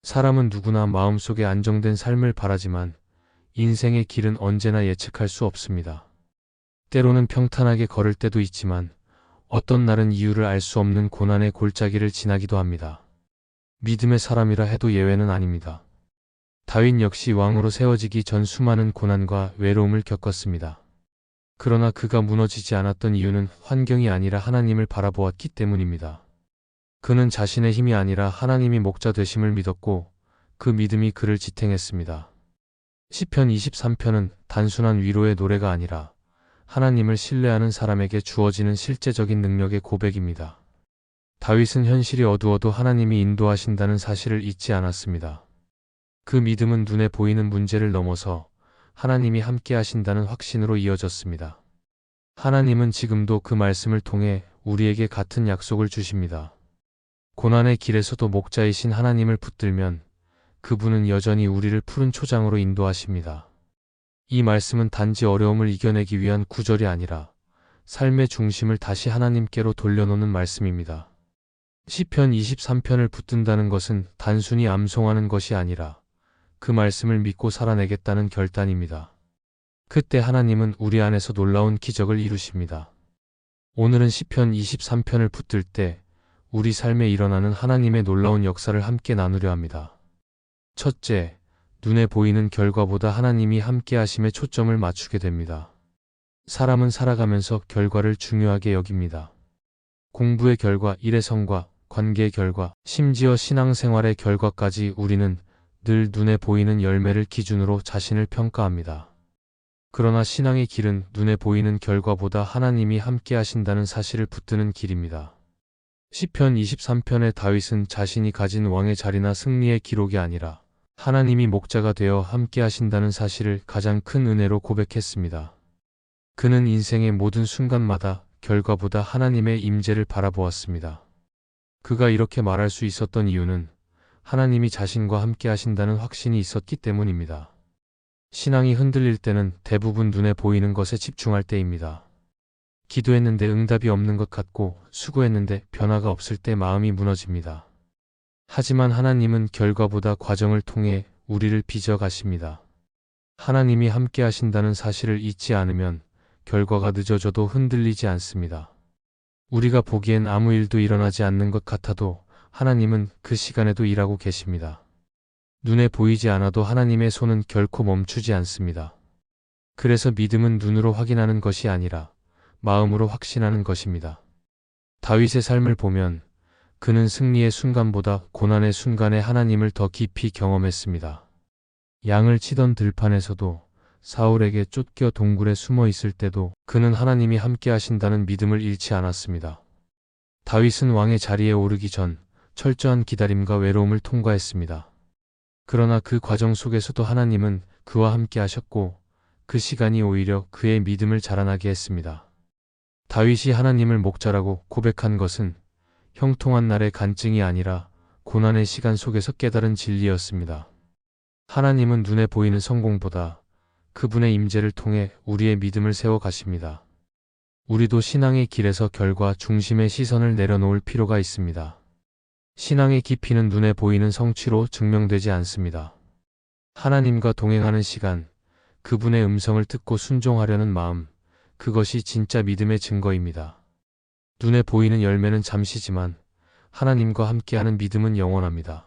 사람은 누구나 마음속에 안정된 삶을 바라지만 인생의 길은 언제나 예측할 수 없습니다. 때로는 평탄하게 걸을 때도 있지만 어떤 날은 이유를 알 수 없는 고난의 골짜기를 지나기도 합니다. 믿음의 사람이라 해도 예외는 아닙니다. 다윗 역시 왕으로 세워지기 전 수많은 고난과 외로움을 겪었습니다. 그러나 그가 무너지지 않았던 이유는 환경이 아니라 하나님을 바라보았기 때문입니다. 그는 자신의 힘이 아니라 하나님이 목자 되심을 믿었고 그 믿음이 그를 지탱했습니다. 시편 23편은 단순한 위로의 노래가 아니라 하나님을 신뢰하는 사람에게 주어지는 실제적인 능력의 고백입니다. 다윗은 현실이 어두워도 하나님이 인도하신다는 사실을 잊지 않았습니다. 그 믿음은 눈에 보이는 문제를 넘어서 하나님이 함께 하신다는 확신으로 이어졌습니다. 하나님은 지금도 그 말씀을 통해 우리에게 같은 약속을 주십니다. 고난의 길에서도 목자이신 하나님을 붙들면 그분은 여전히 우리를 푸른 초장으로 인도하십니다. 이 말씀은 단지 어려움을 이겨내기 위한 구절이 아니라 삶의 중심을 다시 하나님께로 돌려놓는 말씀입니다. 시편 23편을 붙든다는 것은 단순히 암송하는 것이 아니라 그 말씀을 믿고 살아내겠다는 결단입니다. 그때 하나님은 우리 안에서 놀라운 기적을 이루십니다. 오늘은 시편 23편을 붙들 때 우리 삶에 일어나는 하나님의 놀라운 역사를 함께 나누려 합니다. 첫째, 눈에 보이는 결과보다 하나님이 함께 하심에 초점을 맞추게 됩니다. 사람은 살아가면서 결과를 중요하게 여깁니다. 공부의 결과, 일의 성과, 관계의 결과, 심지어 신앙생활의 결과까지 우리는 늘 눈에 보이는 열매를 기준으로 자신을 평가합니다. 그러나 신앙의 길은 눈에 보이는 결과보다 하나님이 함께 하신다는 사실을 붙드는 길입니다. 시편 23편의 다윗은 자신이 가진 왕의 자리나 승리의 기록이 아니라 하나님이 목자가 되어 함께 하신다는 사실을 가장 큰 은혜로 고백했습니다. 그는 인생의 모든 순간마다 결과보다 하나님의 임재를 바라보았습니다. 그가 이렇게 말할 수 있었던 이유는 하나님이 자신과 함께 하신다는 확신이 있었기 때문입니다. 신앙이 흔들릴 때는 대부분 눈에 보이는 것에 집중할 때입니다. 기도했는데 응답이 없는 것 같고 수고했는데 변화가 없을 때 마음이 무너집니다. 하지만 하나님은 결과보다 과정을 통해 우리를 빚어 가십니다. 하나님이 함께 하신다는 사실을 잊지 않으면 결과가 늦어져도 흔들리지 않습니다. 우리가 보기엔 아무 일도 일어나지 않는 것 같아도 하나님은 그 시간에도 일하고 계십니다. 눈에 보이지 않아도 하나님의 손은 결코 멈추지 않습니다. 그래서 믿음은 눈으로 확인하는 것이 아니라 마음으로 확신하는 것입니다. 다윗의 삶을 보면 그는 승리의 순간보다 고난의 순간에 하나님을 더 깊이 경험했습니다. 양을 치던 들판에서도 사울에게 쫓겨 동굴에 숨어 있을 때도 그는 하나님이 함께 하신다는 믿음을 잃지 않았습니다. 다윗은 왕의 자리에 오르기 전 철저한 기다림과 외로움을 통과했습니다. 그러나 그 과정 속에서도 하나님은 그와 함께 하셨고 그 시간이 오히려 그의 믿음을 자라나게 했습니다. 다윗이 하나님을 목자라고 고백한 것은 형통한 날의 간증이 아니라 고난의 시간 속에서 깨달은 진리였습니다. 하나님은 눈에 보이는 성공보다 그분의 임재를 통해 우리의 믿음을 세워 가십니다. 우리도 신앙의 길에서 결과 중심의 시선을 내려놓을 필요가 있습니다. 신앙의 깊이는 눈에 보이는 성취로 증명되지 않습니다. 하나님과 동행하는 시간, 그분의 음성을 듣고 순종하려는 마음, 그것이 진짜 믿음의 증거입니다. 눈에 보이는 열매는 잠시지만 하나님과 함께하는 믿음은 영원합니다.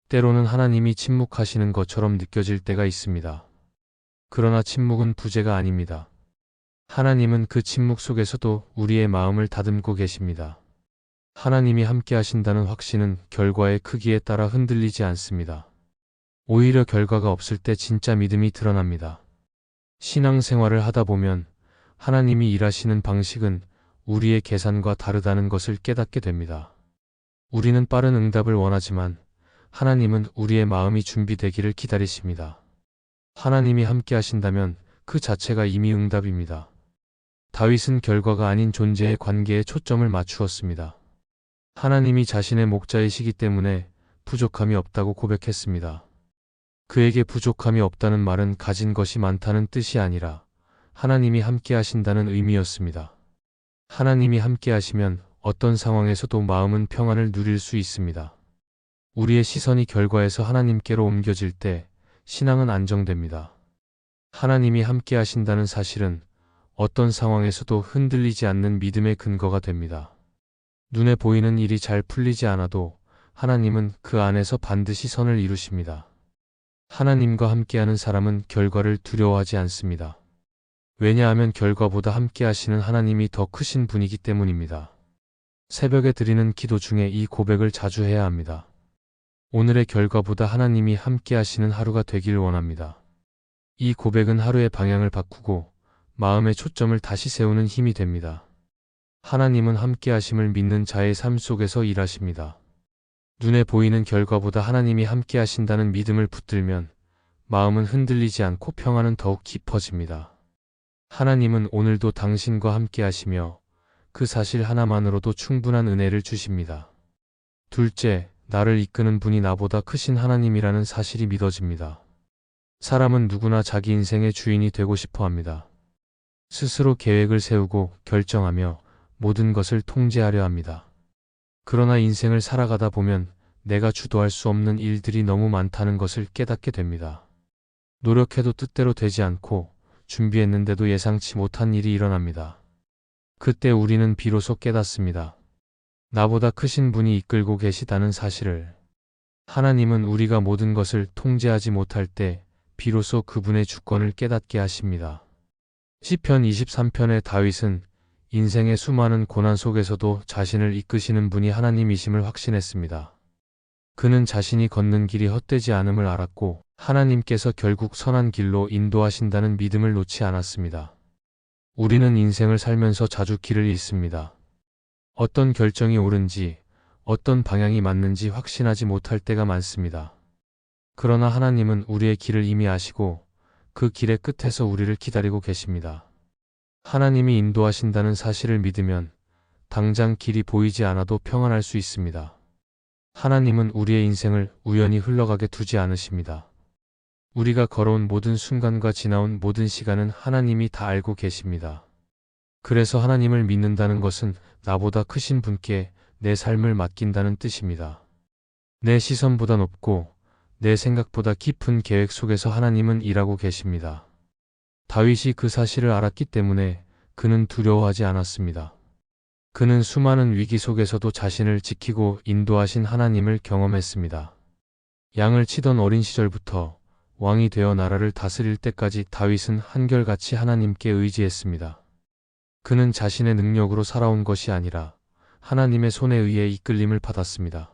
때로는 하나님이 침묵하시는 것처럼 느껴질 때가 있습니다. 그러나 침묵은 부재가 아닙니다. 하나님은 그 침묵 속에서도 우리의 마음을 다듬고 계십니다. 하나님이 함께 하신다는 확신은 결과의 크기에 따라 흔들리지 않습니다. 오히려 결과가 없을 때 진짜 믿음이 드러납니다. 신앙생활을 하다 보면 하나님이 일하시는 방식은 우리의 계산과 다르다는 것을 깨닫게 됩니다. 우리는 빠른 응답을 원하지만 하나님은 우리의 마음이 준비되기를 기다리십니다. 하나님이 함께 하신다면 그 자체가 이미 응답입니다. 다윗은 결과가 아닌 존재의 관계에 초점을 맞추었습니다. 하나님이 자신의 목자이시기 때문에 부족함이 없다고 고백했습니다. 그에게 부족함이 없다는 말은 가진 것이 많다는 뜻이 아니라 하나님이 함께 하신다는 의미였습니다. 하나님이 함께 하시면 어떤 상황에서도 마음은 평안을 누릴 수 있습니다. 우리의 시선이 결과에서 하나님께로 옮겨질 때 신앙은 안정됩니다. 하나님이 함께 하신다는 사실은 어떤 상황에서도 흔들리지 않는 믿음의 근거가 됩니다. 눈에 보이는 일이 잘 풀리지 않아도 하나님은 그 안에서 반드시 선을 이루십니다. 하나님과 함께하는 사람은 결과를 두려워하지 않습니다. 왜냐하면 결과보다 함께 하시는 하나님이 더 크신 분이기 때문입니다. 새벽에 드리는 기도 중에 이 고백을 자주 해야 합니다. 오늘의 결과보다 하나님이 함께 하시는 하루가 되길 원합니다. 이 고백은 하루의 방향을 바꾸고 마음의 초점을 다시 세우는 힘이 됩니다. 하나님은 함께 하심을 믿는 자의 삶 속에서 일하십니다. 눈에 보이는 결과보다 하나님이 함께 하신다는 믿음을 붙들면 마음은 흔들리지 않고 평안은 더욱 깊어집니다. 하나님은 오늘도 당신과 함께 하시며 그 사실 하나만으로도 충분한 은혜를 주십니다. 둘째, 나를 이끄는 분이 나보다 크신 하나님이라는 사실이 믿어집니다. 사람은 누구나 자기 인생의 주인이 되고 싶어 합니다. 스스로 계획을 세우고 결정하며 모든 것을 통제하려 합니다. 그러나 인생을 살아가다 보면 내가 주도할 수 없는 일들이 너무 많다는 것을 깨닫게 됩니다. 노력해도 뜻대로 되지 않고 준비했는데도 예상치 못한 일이 일어납니다. 그때 우리는 비로소 깨닫습니다. 나보다 크신 분이 이끌고 계시다는 사실을. 하나님은 우리가 모든 것을 통제하지 못할 때 비로소 그분의 주권을 깨닫게 하십니다. 시편 23편의 다윗은 인생의 수많은 고난 속에서도 자신을 이끄시는 분이 하나님이심을 확신했습니다. 그는 자신이 걷는 길이 헛되지 않음을 알았고 하나님께서 결국 선한 길로 인도하신다는 믿음을 놓지 않았습니다. 우리는 인생을 살면서 자주 길을 잃습니다. 어떤 결정이 옳은지, 어떤 방향이 맞는지 확신하지 못할 때가 많습니다. 그러나 하나님은 우리의 길을 이미 아시고 그 길의 끝에서 우리를 기다리고 계십니다. 하나님이 인도하신다는 사실을 믿으면 당장 길이 보이지 않아도 평안할 수 있습니다. 하나님은 우리의 인생을 우연히 흘러가게 두지 않으십니다. 우리가 걸어온 모든 순간과 지나온 모든 시간은 하나님이 다 알고 계십니다. 그래서 하나님을 믿는다는 것은 나보다 크신 분께 내 삶을 맡긴다는 뜻입니다. 내 시선보다 높고 내 생각보다 깊은 계획 속에서 하나님은 일하고 계십니다. 다윗이 그 사실을 알았기 때문에 그는 두려워하지 않았습니다. 그는 수많은 위기 속에서도 자신을 지키고 인도하신 하나님을 경험했습니다. 양을 치던 어린 시절부터 왕이 되어 나라를 다스릴 때까지 다윗은 한결같이 하나님께 의지했습니다. 그는 자신의 능력으로 살아온 것이 아니라 하나님의 손에 의해 이끌림을 받았습니다.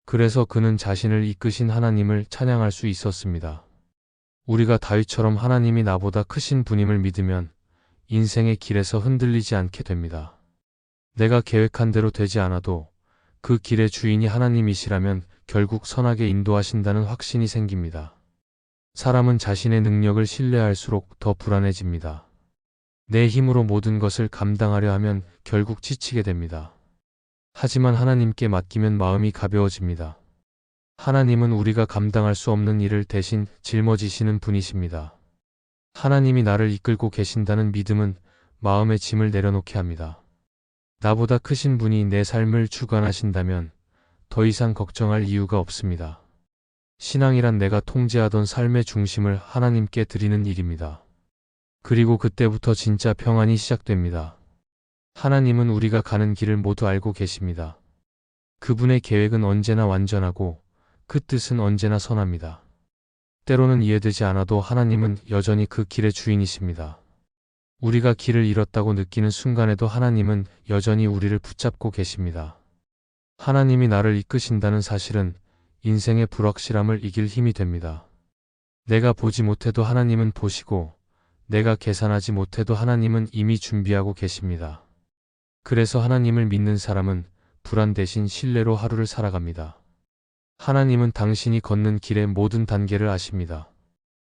그래서 그는 자신을 이끄신 하나님을 찬양할 수 있었습니다. 우리가 다윗처럼 하나님이 나보다 크신 분임을 믿으면 인생의 길에서 흔들리지 않게 됩니다. 내가 계획한 대로 되지 않아도 그 길의 주인이 하나님이시라면 결국 선하게 인도하신다는 확신이 생깁니다. 사람은 자신의 능력을 신뢰할수록 더 불안해집니다. 내 힘으로 모든 것을 감당하려 하면 결국 지치게 됩니다. 하지만 하나님께 맡기면 마음이 가벼워집니다. 하나님은 우리가 감당할 수 없는 일을 대신 짊어지시는 분이십니다. 하나님이 나를 이끌고 계신다는 믿음은 마음의 짐을 내려놓게 합니다. 나보다 크신 분이 내 삶을 주관하신다면 더 이상 걱정할 이유가 없습니다. 신앙이란 내가 통제하던 삶의 중심을 하나님께 드리는 일입니다. 그리고 그때부터 진짜 평안이 시작됩니다. 하나님은 우리가 가는 길을 모두 알고 계십니다. 그분의 계획은 언제나 완전하고 그 뜻은 언제나 선합니다. 때로는 이해되지 않아도 하나님은 여전히 그 길의 주인이십니다. 우리가 길을 잃었다고 느끼는 순간에도 하나님은 여전히 우리를 붙잡고 계십니다. 하나님이 나를 이끄신다는 사실은 인생의 불확실함을 이길 힘이 됩니다. 내가 보지 못해도 하나님은 보시고 내가 계산하지 못해도 하나님은 이미 준비하고 계십니다. 그래서 하나님을 믿는 사람은 불안 대신 신뢰로 하루를 살아갑니다. 하나님은 당신이 걷는 길의 모든 단계를 아십니다.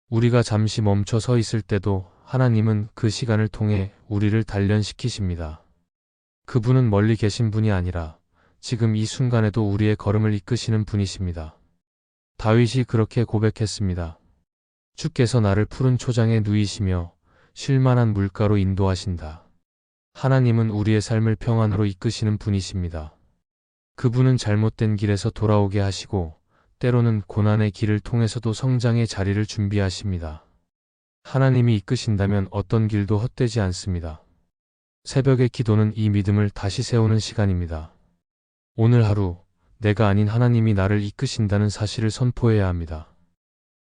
우리가 잠시 멈춰 서 있을 때도 하나님은 그 시간을 통해 우리를 단련시키십니다. 그분은 멀리 계신 분이 아니라 지금 이 순간에도 우리의 걸음을 이끄시는 분이십니다. 다윗이 그렇게 고백했습니다. 주께서 나를 푸른 초장에 누이시며 쉴만한 물가로 인도하신다. 하나님은 우리의 삶을 평안으로 이끄시는 분이십니다. 그분은 잘못된 길에서 돌아오게 하시고 때로는 고난의 길을 통해서도 성장의 자리를 준비하십니다. 하나님이 이끄신다면 어떤 길도 헛되지 않습니다. 새벽의 기도는 이 믿음을 다시 세우는 시간입니다. 오늘 하루 내가 아닌 하나님이 나를 이끄신다는 사실을 선포해야 합니다.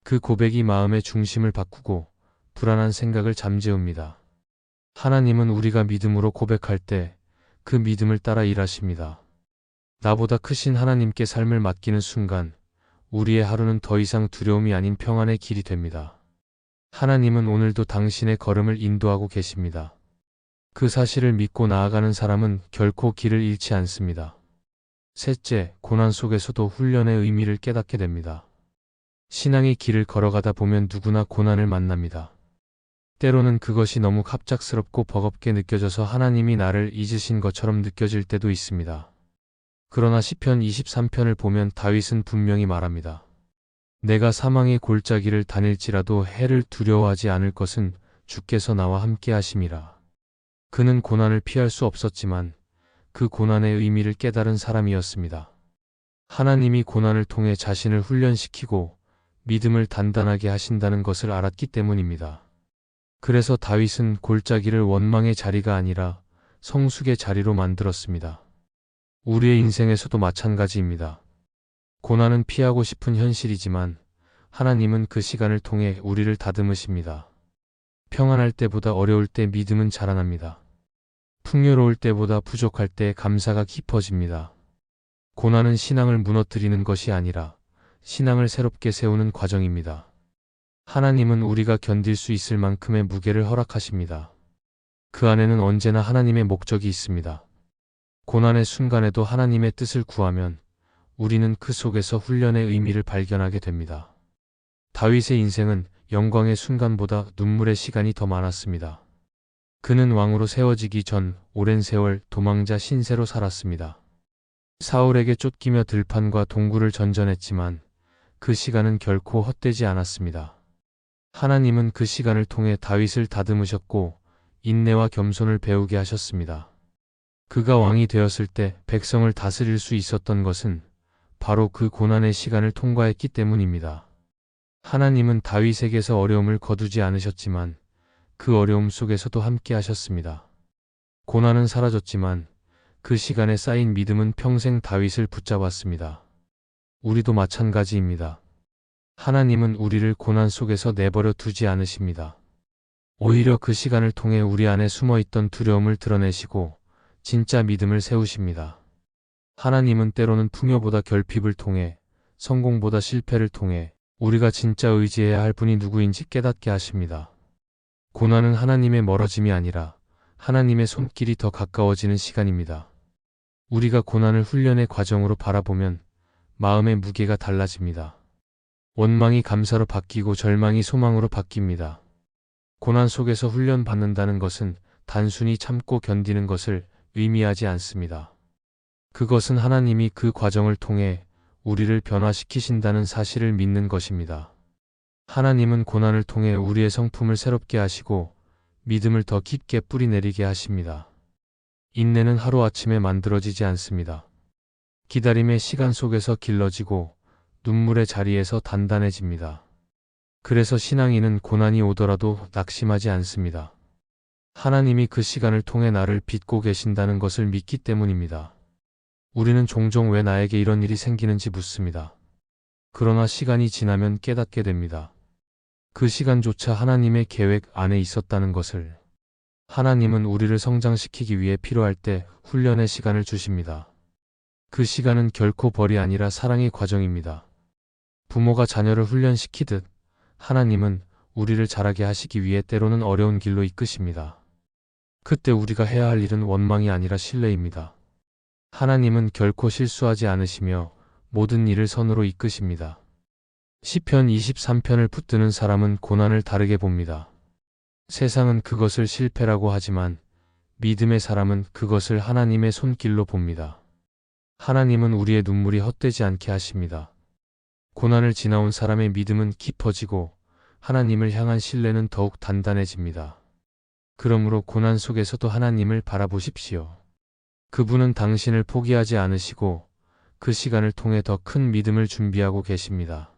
그 고백이 마음의 중심을 바꾸고 불안한 생각을 잠재웁니다. 하나님은 우리가 믿음으로 고백할 때 그 믿음을 따라 일하십니다. 나보다 크신 하나님께 삶을 맡기는 순간 우리의 하루는 더 이상 두려움이 아닌 평안의 길이 됩니다. 하나님은 오늘도 당신의 걸음을 인도하고 계십니다. 그 사실을 믿고 나아가는 사람은 결코 길을 잃지 않습니다. 셋째, 고난 속에서도 훈련의 의미를 깨닫게 됩니다. 신앙의 길을 걸어가다 보면 누구나 고난을 만납니다. 때로는 그것이 너무 갑작스럽고 버겁게 느껴져서 하나님이 나를 잊으신 것처럼 느껴질 때도 있습니다. 그러나 시편 23편을 보면 다윗은 분명히 말합니다. 내가 사망의 골짜기를 다닐지라도 해를 두려워하지 않을 것은 주께서 나와 함께 하심이라. 그는 고난을 피할 수 없었지만 그 고난의 의미를 깨달은 사람이었습니다. 하나님이 고난을 통해 자신을 훈련시키고 믿음을 단단하게 하신다는 것을 알았기 때문입니다. 그래서 다윗은 골짜기를 원망의 자리가 아니라 성숙의 자리로 만들었습니다. 우리의 인생에서도 마찬가지입니다. 고난은 피하고 싶은 현실이지만 하나님은 그 시간을 통해 우리를 다듬으십니다. 평안할 때보다 어려울 때 믿음은 자라납니다. 풍요로울 때보다 부족할 때 감사가 깊어집니다. 고난은 신앙을 무너뜨리는 것이 아니라 신앙을 새롭게 세우는 과정입니다. 하나님은 우리가 견딜 수 있을 만큼의 무게를 허락하십니다. 그 안에는 언제나 하나님의 목적이 있습니다. 고난의 순간에도 하나님의 뜻을 구하면 우리는 그 속에서 훈련의 의미를 발견하게 됩니다. 다윗의 인생은 영광의 순간보다 눈물의 시간이 더 많았습니다. 그는 왕으로 세워지기 전 오랜 세월 도망자 신세로 살았습니다. 사울에게 쫓기며 들판과 동굴을 전전했지만 그 시간은 결코 헛되지 않았습니다. 하나님은 그 시간을 통해 다윗을 다듬으셨고 인내와 겸손을 배우게 하셨습니다. 그가 왕이 되었을 때 백성을 다스릴 수 있었던 것은 바로 그 고난의 시간을 통과했기 때문입니다. 하나님은 다윗에게서 어려움을 거두지 않으셨지만 그 어려움 속에서도 함께 하셨습니다. 고난은 사라졌지만 그 시간에 쌓인 믿음은 평생 다윗을 붙잡았습니다. 우리도 마찬가지입니다. 하나님은 우리를 고난 속에서 내버려 두지 않으십니다. 오히려 그 시간을 통해 우리 안에 숨어있던 두려움을 드러내시고 진짜 믿음을 세우십니다. 하나님은 때로는 풍요보다 결핍을 통해 성공보다 실패를 통해 우리가 진짜 의지해야 할 분이 누구인지 깨닫게 하십니다. 고난은 하나님의 멀어짐이 아니라 하나님의 손길이 더 가까워지는 시간입니다. 우리가 고난을 훈련의 과정으로 바라보면 마음의 무게가 달라집니다. 원망이 감사로 바뀌고 절망이 소망으로 바뀝니다. 고난 속에서 훈련받는다는 것은 단순히 참고 견디는 것을 의미하지 않습니다. 그것은 하나님이 그 과정을 통해 우리를 변화시키신다는 사실을 믿는 것입니다. 하나님은 고난을 통해 우리의 성품을 새롭게 하시고 믿음을 더 깊게 뿌리내리게 하십니다. 인내는 하루아침에 만들어지지 않습니다. 기다림의 시간 속에서 길러지고 눈물의 자리에서 단단해집니다. 그래서 신앙인은 고난이 오더라도 낙심하지 않습니다. 하나님이 그 시간을 통해 나를 빚고 계신다는 것을 믿기 때문입니다. 우리는 종종 왜 나에게 이런 일이 생기는지 묻습니다. 그러나 시간이 지나면 깨닫게 됩니다. 그 시간조차 하나님의 계획 안에 있었다는 것을. 하나님은 우리를 성장시키기 위해 필요할 때 훈련의 시간을 주십니다. 그 시간은 결코 벌이 아니라 사랑의 과정입니다. 부모가 자녀를 훈련시키듯 하나님은 우리를 자라게 하시기 위해 때로는 어려운 길로 이끄십니다. 그때 우리가 해야 할 일은 원망이 아니라 신뢰입니다. 하나님은 결코 실수하지 않으시며 모든 일을 선으로 이끄십니다. 시편 23편을 붙드는 사람은 고난을 다르게 봅니다. 세상은 그것을 실패라고 하지만 믿음의 사람은 그것을 하나님의 손길로 봅니다. 하나님은 우리의 눈물이 헛되지 않게 하십니다. 고난을 지나온 사람의 믿음은 깊어지고 하나님을 향한 신뢰는 더욱 단단해집니다. 그러므로 고난 속에서도 하나님을 바라보십시오. 그분은 당신을 포기하지 않으시고 그 시간을 통해 더 큰 믿음을 준비하고 계십니다.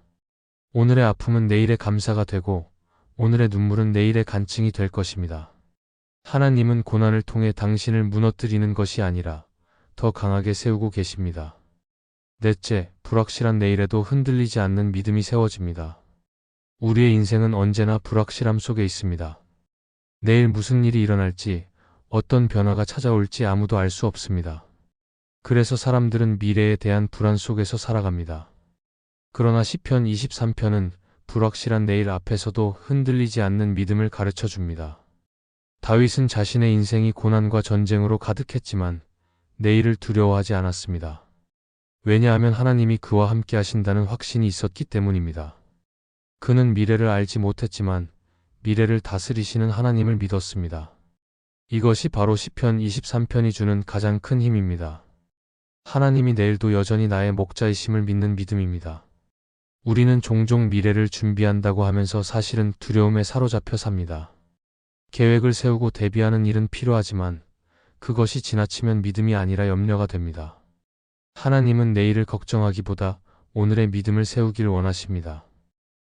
오늘의 아픔은 내일의 감사가 되고 오늘의 눈물은 내일의 간증이 될 것입니다. 하나님은 고난을 통해 당신을 무너뜨리는 것이 아니라 더 강하게 세우고 계십니다. 넷째, 불확실한 내일에도 흔들리지 않는 믿음이 세워집니다. 우리의 인생은 언제나 불확실함 속에 있습니다. 내일 무슨 일이 일어날지, 어떤 변화가 찾아올지 아무도 알 수 없습니다. 그래서 사람들은 미래에 대한 불안 속에서 살아갑니다. 그러나 시편 23편은 불확실한 내일 앞에서도 흔들리지 않는 믿음을 가르쳐 줍니다. 다윗은 자신의 인생이 고난과 전쟁으로 가득했지만 내일을 두려워하지 않았습니다. 왜냐하면 하나님이 그와 함께 하신다는 확신이 있었기 때문입니다. 그는 미래를 알지 못했지만 미래를 다스리시는 하나님을 믿었습니다. 이것이 바로 시편 23편이 주는 가장 큰 힘입니다. 하나님이 내일도 여전히 나의 목자이심을 믿는 믿음입니다. 우리는 종종 미래를 준비한다고 하면서 사실은 두려움에 사로잡혀 삽니다. 계획을 세우고 대비하는 일은 필요하지만 그것이 지나치면 믿음이 아니라 염려가 됩니다. 하나님은 내일을 걱정하기보다 오늘의 믿음을 세우길 원하십니다.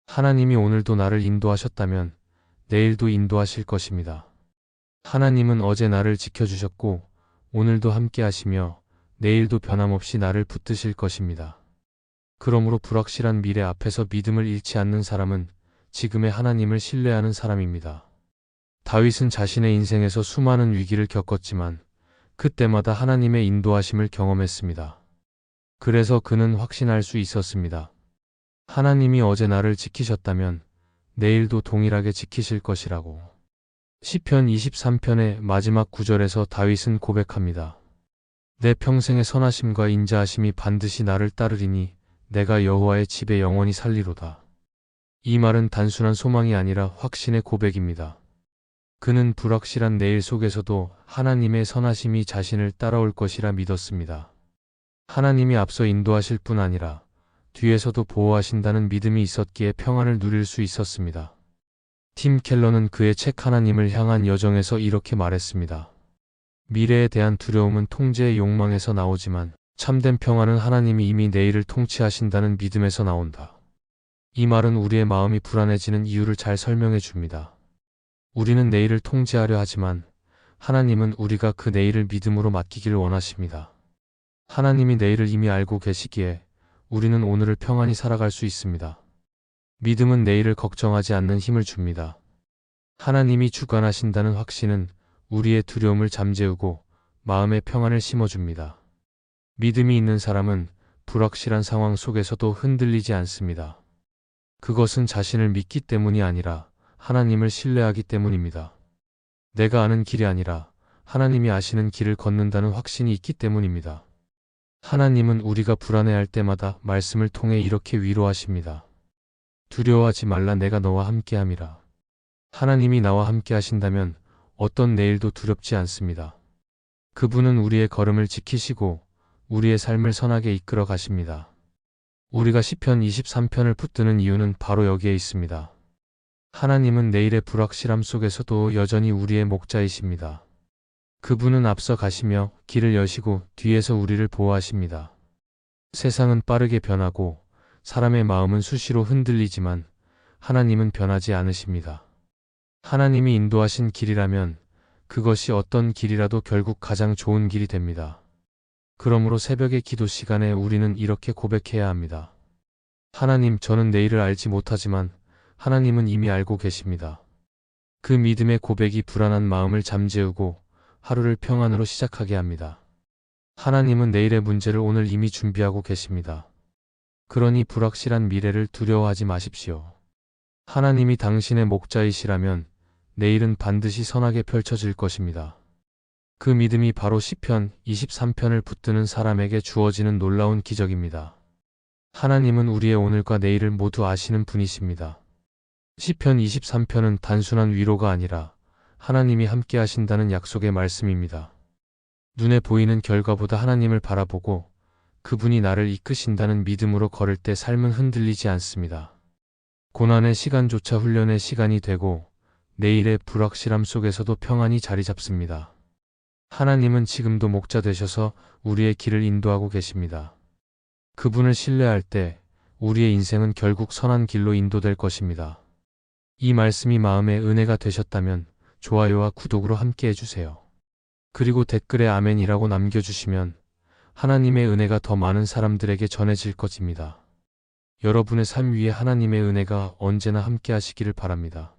하나님이 오늘도 나를 인도하셨다면 내일도 인도하실 것입니다. 하나님은 어제 나를 지켜주셨고 오늘도 함께 하시며 내일도 변함없이 나를 붙드실 것입니다. 그러므로 불확실한 미래 앞에서 믿음을 잃지 않는 사람은 지금의 하나님을 신뢰하는 사람입니다. 다윗은 자신의 인생에서 수많은 위기를 겪었지만 그때마다 하나님의 인도하심을 경험했습니다. 그래서 그는 확신할 수 있었습니다. 하나님이 어제 나를 지키셨다면 내일도 동일하게 지키실 것이라고. 시편 23편의 마지막 구절에서 다윗은 고백합니다. 내 평생의 선하심과 인자하심이 반드시 나를 따르리니 내가 여호와의 집에 영원히 살리로다. 이 말은 단순한 소망이 아니라 확신의 고백입니다. 그는 불확실한 내일 속에서도 하나님의 선하심이 자신을 따라올 것이라 믿었습니다. 하나님이 앞서 인도하실 뿐 아니라 뒤에서도 보호하신다는 믿음이 있었기에 평안을 누릴 수 있었습니다. 팀 켈러는 그의 책 하나님을 향한 여정에서 이렇게 말했습니다. 미래에 대한 두려움은 통제의 욕망에서 나오지만 참된 평안은 하나님이 이미 내일을 통치하신다는 믿음에서 나온다. 이 말은 우리의 마음이 불안해지는 이유를 잘 설명해 줍니다. 우리는 내일을 통제하려 하지만 하나님은 우리가 그 내일을 믿음으로 맡기기를 원하십니다. 하나님이 내일을 이미 알고 계시기에 우리는 오늘을 평안히 살아갈 수 있습니다. 믿음은 내일을 걱정하지 않는 힘을 줍니다. 하나님이 주관하신다는 확신은 우리의 두려움을 잠재우고 마음의 평안을 심어줍니다. 믿음이 있는 사람은 불확실한 상황 속에서도 흔들리지 않습니다. 그것은 자신을 믿기 때문이 아니라 하나님을 신뢰하기 때문입니다. 내가 아는 길이 아니라 하나님이 아시는 길을 걷는다는 확신이 있기 때문입니다. 하나님은 우리가 불안해할 때마다 말씀을 통해 이렇게 위로하십니다. 두려워하지 말라, 내가 너와 함께함이라. 하나님이 나와 함께 하신다면 어떤 내일도 두렵지 않습니다. 그분은 우리의 걸음을 지키시고 우리의 삶을 선하게 이끌어 가십니다. 우리가 시편 23편을 붙드는 이유는 바로 여기에 있습니다. 하나님은 내일의 불확실함 속에서도 여전히 우리의 목자이십니다. 그분은 앞서 가시며 길을 여시고 뒤에서 우리를 보호하십니다. 세상은 빠르게 변하고 사람의 마음은 수시로 흔들리지만 하나님은 변하지 않으십니다. 하나님이 인도하신 길이라면 그것이 어떤 길이라도 결국 가장 좋은 길이 됩니다. 그러므로 새벽의 기도 시간에 우리는 이렇게 고백해야 합니다. 하나님, 저는 내일을 알지 못하지만 하나님은 이미 알고 계십니다. 그 믿음의 고백이 불안한 마음을 잠재우고 하루를 평안으로 시작하게 합니다. 하나님은 내일의 문제를 오늘 이미 준비하고 계십니다. 그러니 불확실한 미래를 두려워하지 마십시오. 하나님이 당신의 목자이시라면 내일은 반드시 선하게 펼쳐질 것입니다. 그 믿음이 바로 시편 23편을 붙드는 사람에게 주어지는 놀라운 기적입니다. 하나님은 우리의 오늘과 내일을 모두 아시는 분이십니다. 시편 23편은 단순한 위로가 아니라 하나님이 함께 하신다는 약속의 말씀입니다. 눈에 보이는 결과보다 하나님을 바라보고 그분이 나를 이끄신다는 믿음으로 걸을 때 삶은 흔들리지 않습니다. 고난의 시간조차 훈련의 시간이 되고 내일의 불확실함 속에서도 평안이 자리 잡습니다. 하나님은 지금도 목자 되셔서 우리의 길을 인도하고 계십니다. 그분을 신뢰할 때 우리의 인생은 결국 선한 길로 인도될 것입니다. 이 말씀이 마음에 은혜가 되셨다면 좋아요와 구독으로 함께 해주세요. 그리고 댓글에 아멘이라고 남겨주시면 하나님의 은혜가 더 많은 사람들에게 전해질 것입니다. 여러분의 삶 위에 하나님의 은혜가 언제나 함께 하시기를 바랍니다.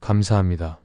감사합니다.